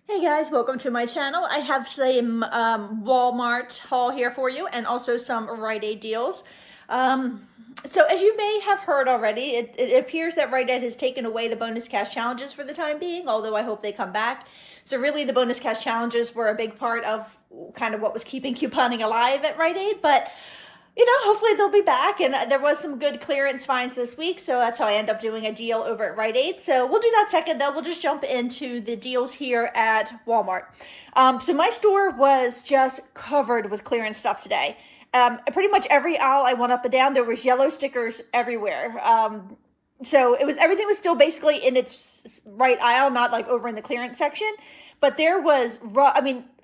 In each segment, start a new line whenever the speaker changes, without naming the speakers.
Hey guys, welcome to my channel. I have some Walmart haul here for you and also some Rite Aid deals. So as you may have heard already, it appears that Rite Aid has taken away the bonus cash challenges for the time being, although I hope they come back. So really the bonus cash challenges were a big part of kind of what was keeping couponing alive at Rite Aid, but hopefully they'll be back. And there was some good clearance finds this week, so that's how I end up doing a deal over at Rite Aid. So we'll do that second, though. We'll just jump into the deals here at Walmart. So my store was just covered with clearance stuff today. Pretty much every aisle I went up and down, there was yellow stickers everywhere. So everything was still basically in its right aisle, not like over in the clearance section. But there was,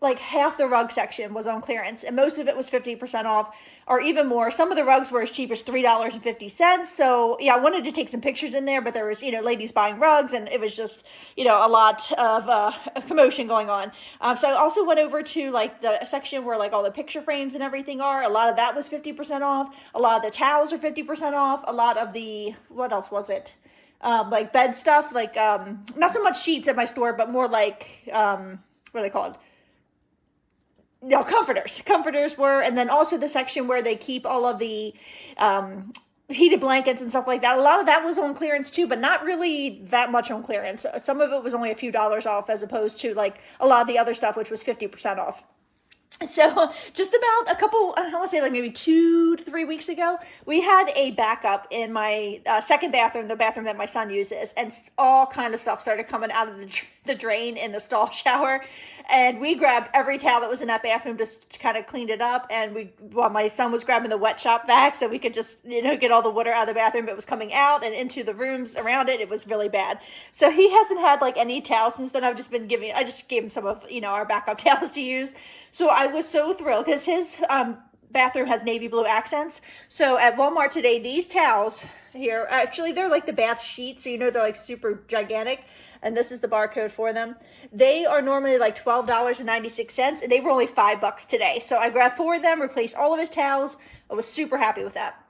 like half the rug section was on clearance, and most of it was 50% off, or even more. Some of the rugs were as cheap as $3.50. So yeah, I wanted to take some pictures in there, but there was, ladies buying rugs, and it was just, a lot of a commotion going on. So I also went over to like the section where like all the picture frames and everything are. A lot of that was 50% off. A lot of the towels are 50% off. A lot of the, what else was it? Like bed stuff, like not so much sheets at my store, but more like what are they called? Comforters were, and then also the section where they keep all of the heated blankets and stuff like that. A lot of that was on clearance too, but not really that much on clearance. Some of it was only a few dollars off, as opposed to like a lot of the other stuff, which was 50% off. So just about a couple, I want to say like maybe 2 to 3 weeks ago, we had a backup in my second bathroom, the bathroom that my son uses, and all kind of stuff started coming out of the drain in the stall shower. And we grabbed every towel that was in that bathroom, just kind of cleaned it up. And while my son was grabbing the wet shop vac, so we could just, get all the water out of the bathroom. It was coming out and into the rooms around it. It was really bad. So he hasn't had like any towels since then. I just gave him some of, our backup towels to use. So I was so thrilled because his bathroom has navy blue accents. So at Walmart today, these towels here, actually they're like the bath sheets. So they're like super gigantic. And this is the barcode for them. They are normally like $12.96, and they were only $5 today. So I grabbed 4 of them, replaced all of his towels. I was super happy with that.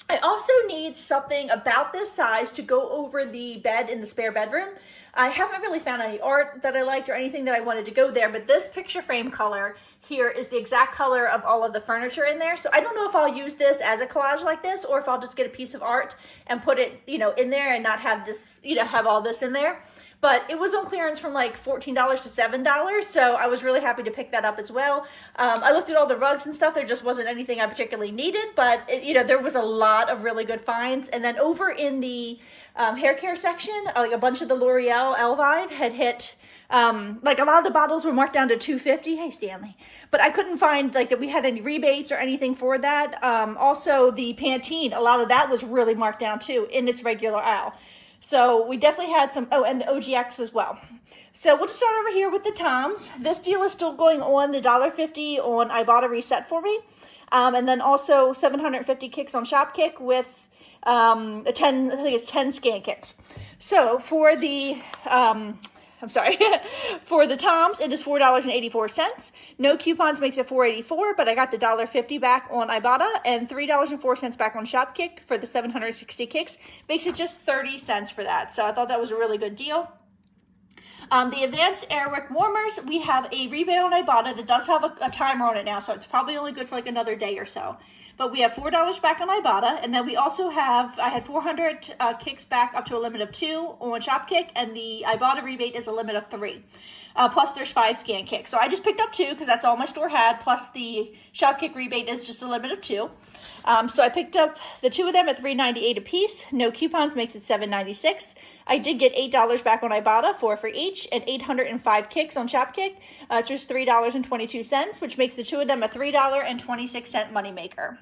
I also need something about this size to go over the bed in the spare bedroom. I haven't really found any art that I liked or anything that I wanted to go there, but this picture frame color here is the exact color of all of the furniture in there. So I don't know if I'll use this as a collage like this, or if I'll just get a piece of art and put it, in there and not have this, have all this in there. But it was on clearance from like $14 to $7, so I was really happy to pick that up as well. I looked at all the rugs and stuff. There just wasn't anything I particularly needed, but there was a lot of really good finds. And then over in the hair care section, like a bunch of the L'Oreal Elvive had hit. Like a lot of the bottles were marked down to $2.50. Hey, Stanley. But I couldn't find like that we had any rebates or anything for that. Also the Pantene, a lot of that was really marked down too in its regular aisle. So we definitely had some, and the OGX as well. So we'll just start over here with the Toms. This deal is still going on, the $1.50 on Ibotta Reset for me. And then also 750 kicks on Shopkick with I think it's 10 scan kicks. So for the, for the Toms, it is $4.84. No coupons makes it $4.84, but I got the $1.50 back on Ibotta and $3.04 back on Shopkick for the 760 kicks. Makes it just 30 cents for that. So I thought that was a really good deal. The Advanced Airwick Warmers, we have a rebate on Ibotta that does have a timer on it now, so it's probably only good for like another day or so. But we have $4 back on Ibotta, and then we also have, I had 400 kicks back up to a limit of 2 on Shopkick, and the Ibotta rebate is a limit of 3. Plus there's 5 scan kicks. So I just picked up 2 because that's all my store had, plus the Shopkick rebate is just a limit of 2. So I picked up the 2 of them at $3.98 a piece. No coupons makes it $7.96. I did get $8 back on Ibotta, 4 for each, and 805 kicks on Shopkick. It's just $3.22, which makes the 2 of them a $3.26 moneymaker.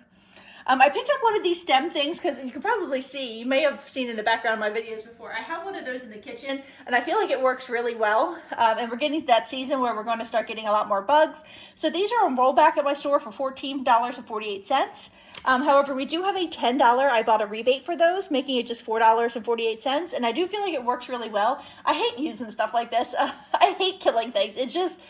I picked up one of these stem things because you can probably see, you may have seen in the background of my videos before, I have one of those in the kitchen and I feel like it works really well. And we're getting to that season where we're going to start getting a lot more bugs. So these are on rollback at my store for $14.48. However, we do have a $10 Ibotta rebate for those, making it just $4.48. And I do feel like it works really well. I hate using stuff like this. I hate killing things. It's just,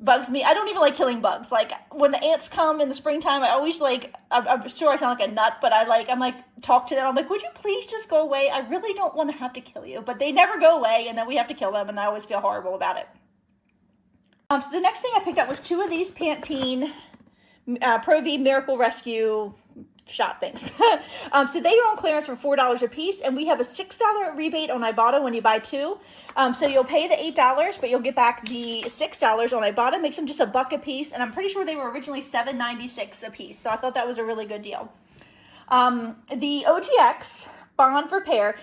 bugs me. I don't even like killing bugs. Like when the ants come in the springtime, I always like, I'm sure I sound like a nut, but I'm like, talk to them. I'm like, would you please just go away? I really don't want to have to kill you, but they never go away. And then we have to kill them. And I always feel horrible about it. So the next thing I picked up was 2 of these Pantene Pro V Miracle Rescue shot things. So they are on clearance for $4 a piece, and we have a $6 rebate on Ibotta when you buy 2. So you'll pay the $8, but you'll get back the $6 on Ibotta. Makes them just $1 a piece, and I'm pretty sure they were originally $7.96 a piece. So I thought that was a really good deal. The OGX bond repair.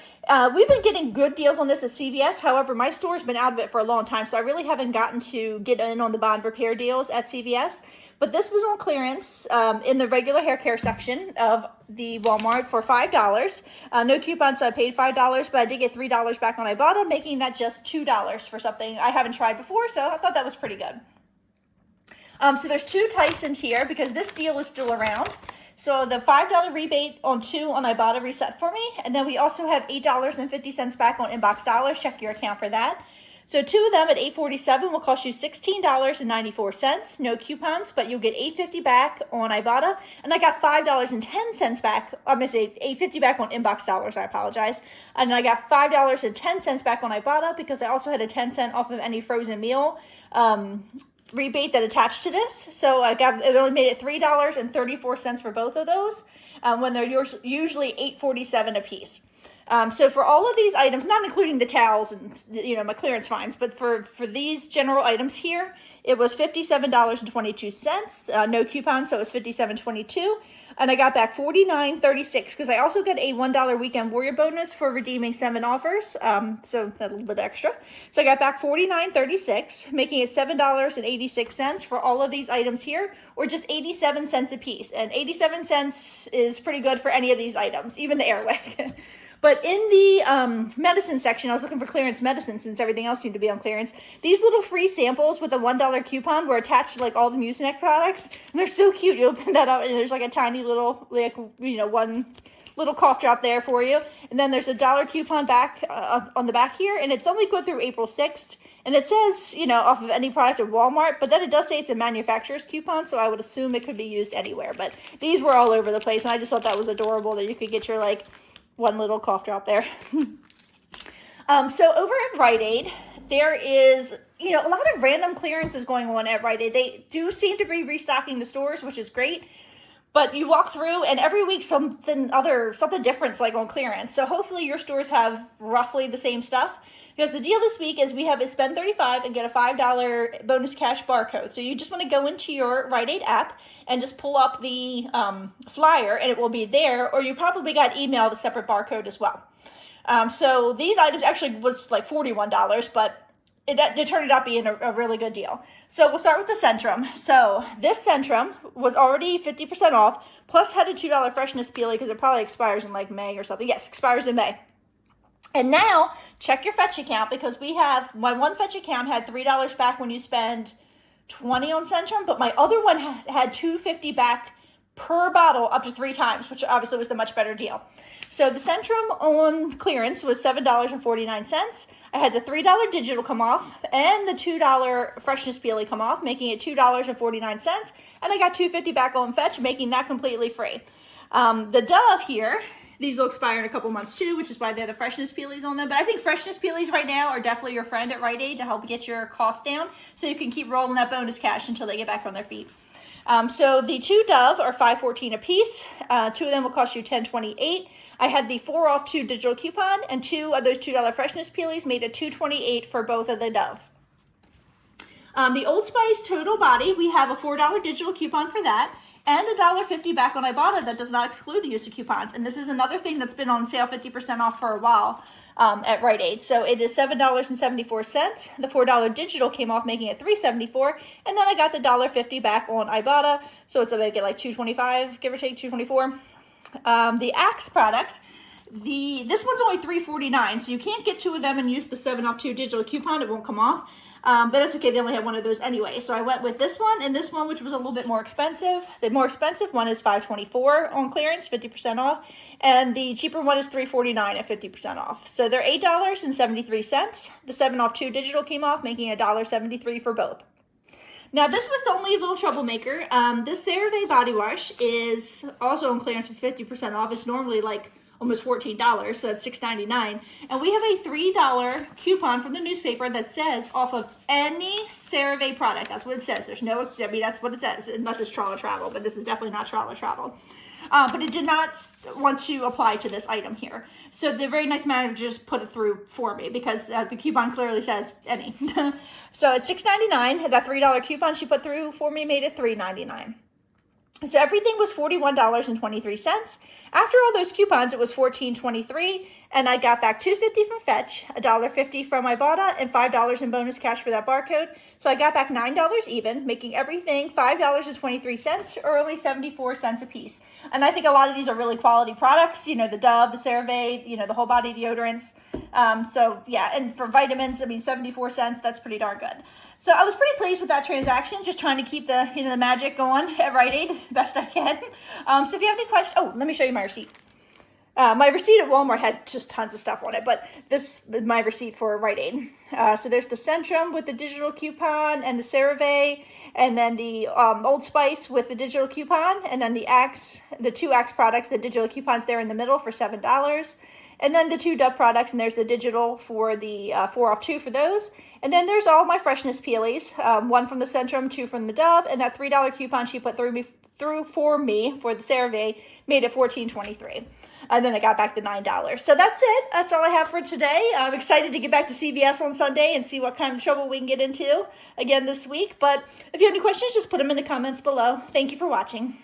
We've been getting good deals on this at CVS. However, my store's been out of it for a long time, so I really haven't gotten to get in on the bond repair deals at CVS. But this was on clearance in the regular hair care section of the Walmart for $5. No coupon, so I paid $5, but I did get $3 back on Ibotta, making that just $2 for something I haven't tried before, so I thought that was pretty good. So there's 2 Tysons here because this deal is still around. So the $5 rebate on 2 on Ibotta reset for me. And then we also have $8.50 back on Inbox Dollars. Check your account for that. So 2 of them at $8.47 will cost you $16.94. No coupons, but you'll get $8.50 back on Ibotta. And I got $5.10 back. I'm going to say $8.50 back on Inbox Dollars. I apologize. And I got $5.10 back on Ibotta because I also had a 10-cent off of any frozen meal rebate that attached to this. So it only made it $3.34 for both of those when they're usually $8.47 a piece. So for all of these items, not including the towels and my clearance finds, but for these general items here, it was $57.22. No coupon, so it was $57.22, and I got back $49.36 because I also got a $1 weekend warrior bonus for redeeming 7 offers. So a little bit extra. So I got back $49.36, making it $7.86 for all of these items here, or just 87 cents a piece. And 87 cents is pretty good for any of these items, even the Airwick. But in the medicine section, I was looking for clearance medicine since everything else seemed to be on clearance. These little free samples with a $1 coupon were attached to like all the Mucinex products. And they're so cute. You open that up and there's like a tiny little, one little cough drop there for you. And then there's a $1 coupon back on the back here. And it's only good through April 6th. And it says, off of any product at Walmart. But then it does say it's a manufacturer's coupon. So I would assume it could be used anywhere. But these were all over the place. And I just thought that was adorable that you could get your one little cough drop there. So over at Rite Aid, there is, a lot of random clearances going on at Rite Aid. They do seem to be restocking the stores, which is great. But you walk through and every week something different's like on clearance. So hopefully your stores have roughly the same stuff. Because the deal this week is we have a spend $35 and get a $5 bonus cash barcode. So you just want to go into your Rite Aid app and just pull up the flyer and it will be there. Or you probably got emailed a separate barcode as well. So these items actually was like $41, but it turned out being a really good deal. So we'll start with the Centrum. So this Centrum was already 50% off, plus had a $2 freshness peelie because it probably expires in like May or something. Yes, expires in May. And now, check your Fetch account because my one Fetch account had $3 back when you spend $20 on Centrum, but my other one had $2.50 back per bottle up to 3 times, which obviously was the much better deal. So the Centrum on clearance was $7.49. I had the $3 digital come off and the $2 freshness peelie come off, making it $2.49. And I got $2.50 back on Fetch, making that completely free. The Dove here, these will expire in a couple months too, which is why they have the freshness peelies on them. But I think freshness peelies right now are definitely your friend at Rite Aid to help get your costs down so you can keep rolling that bonus cash until they get back on their feet. So the 2 Dove are $5.14 a piece. 2 of them will cost you $10.28. I had the 4 off 2 digital coupon, and 2 of those $2 freshness peelies made it $2.28 for both of the Dove. The Old Spice Total Body, we have a $4 digital coupon for that, and $1.50 back on Ibotta that does not exclude the use of coupons. And this is another thing that's been on sale 50% off for a while at Rite Aid. So it is $7.74. The $4 digital came off, making it $3.74. And then I got the $1.50 back on Ibotta. So it's about like $2.25, give or take $2.24. The Axe products, this one's only $3.49. So you can't get 2 of them and use the 7 off 2 digital coupon. It won't come off. But that's okay, they only had 1 of those anyway. So I went with this one and this one, which was a little bit more expensive. The more expensive one is $5.24 on clearance, 50% off. And the cheaper one is $3.49 at 50% off. So they're $8.73. The 7 off 2 digital came off, making $1.73 for both. Now, this was the only little troublemaker. This CeraVe body wash is also on clearance for 50% off. It's normally like almost $14, so it's $6.99. And we have a $3 coupon from the newspaper that says off of any CeraVe product. That's what it says. There's no, I mean, that's what it says, unless it's Trala Travel, but this is definitely not Trala Travel. But it did not want to apply to this item here. So the very nice manager just put it through for me because the coupon clearly says any. So it's $6.99. That $3 coupon she put through for me made it $3.99. So everything was $41.23. After all those coupons, it was $14.23, and I got back $2.50 from Fetch, $1.50 from Ibotta, and $5 in bonus cash for that barcode. So I got back $9 even, making everything $5.23, or only 74 cents a piece. And I think a lot of these are really quality products. You know, the Dove, the CeraVe, you know, the whole body deodorants. So yeah, and for vitamins, I mean, 74 cents. That's pretty darn good. So I was pretty pleased with that transaction, just trying to keep the, you know, the magic going at Rite Aid as best I can. So if you have any questions, oh, let me show you my receipt. My receipt at Walmart had just tons of stuff on it, but this is my receipt for Rite Aid. So there's the Centrum with the digital coupon, and the CeraVe, and then the Old Spice with the digital coupon, and then the Axe, the two Axe products, the digital coupons there in the middle for $7. And then the two Dove products, and there's the digital for the 4 off 2 for those. And then there's all my freshness peelies, one from the Centrum, 2 from the Dove, and that $3 coupon she put through for me for the CeraVe made it $14.23. And then I got back the $9. So that's it. That's all I have for today. I'm excited to get back to CVS on Sunday and see what kind of trouble we can get into again this week. But if you have any questions, just put them in the comments below. Thank you for watching.